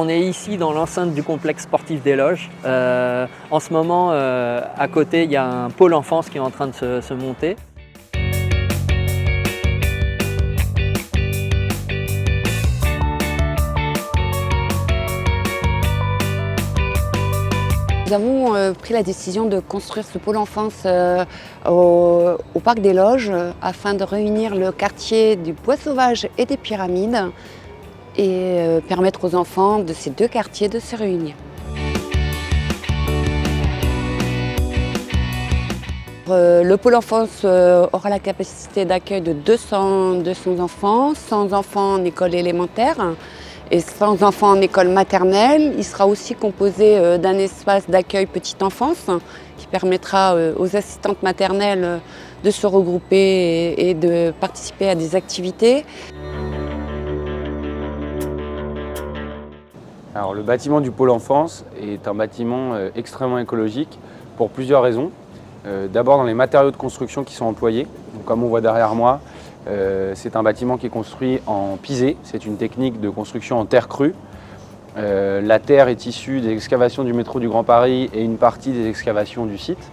On est ici dans l'enceinte du complexe sportif des Loges. En ce moment, à côté, il y a un pôle enfance qui est en train de se monter. Nous avons pris la décision de construire ce pôle enfance au Parc des Loges afin de réunir le quartier du Bois Sauvage et des Pyramides et permettre aux enfants de ces deux quartiers de se réunir. Le pôle enfance aura la capacité d'accueil de 200 enfants, 100 enfants en école élémentaire et 100 enfants en école maternelle. Il sera aussi composé d'un espace d'accueil petite enfance qui permettra aux assistantes maternelles de se regrouper et de participer à des activités. Alors, le bâtiment du pôle enfance est un bâtiment extrêmement écologique pour plusieurs raisons. D'abord dans les matériaux de construction qui sont employés. Donc, comme on voit derrière moi, c'est un bâtiment qui est construit en pisé. C'est une technique de construction en terre crue. La terre est issue des excavations du métro du Grand Paris et une partie des excavations du site.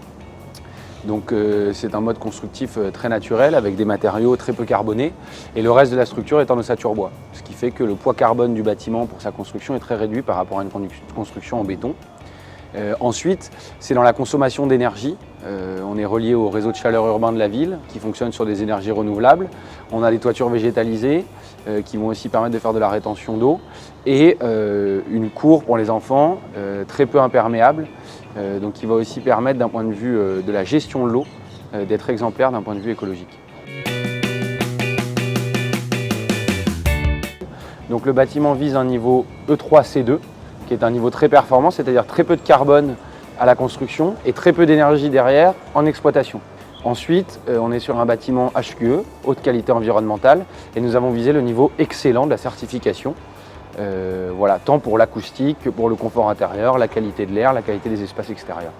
Donc c'est un mode constructif très naturel avec des matériaux très peu carbonés et le reste de la structure est en ossature bois. Ce qui fait que le poids carbone du bâtiment pour sa construction est très réduit par rapport à une construction en béton. Ensuite, c'est dans la consommation d'énergie. On est relié au réseau de chaleur urbain de la ville qui fonctionne sur des énergies renouvelables. On a des toitures végétalisées qui vont aussi permettre de faire de la rétention d'eau et une cour pour les enfants très peu imperméable, donc qui va aussi permettre d'un point de vue de la gestion de l'eau d'être exemplaire d'un point de vue écologique. Donc le bâtiment vise un niveau E3C2 qui est un niveau très performant, c'est-à-dire très peu de carbone à la construction et très peu d'énergie derrière en exploitation. Ensuite, on est sur un bâtiment HQE, haute qualité environnementale, et nous avons visé le niveau excellent de la certification, voilà, tant pour l'acoustique que pour le confort intérieur, la qualité de l'air, la qualité des espaces extérieurs.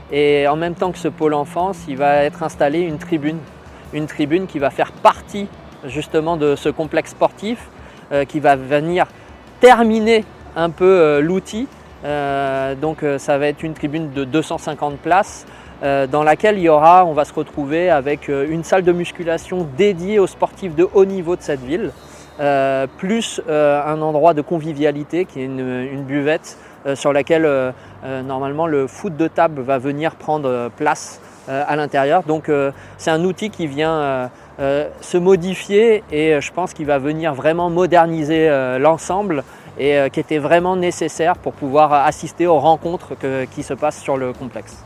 Et en même temps que ce pôle enfance, il va être installé une tribune qui va faire partie justement de ce complexe sportif, qui va venir terminer un peu l'outil. Donc ça va être une tribune de 250 places dans laquelle on va se retrouver avec une salle de musculation dédiée aux sportifs de haut niveau de cette ville, plus un endroit de convivialité qui est une buvette sur laquelle normalement le foot de table va venir prendre place à l'intérieur. Donc c'est un outil qui vient se modifier et je pense qu'il va venir vraiment moderniser l'ensemble et qui était vraiment nécessaire pour pouvoir assister aux rencontres qui se passent sur le complexe.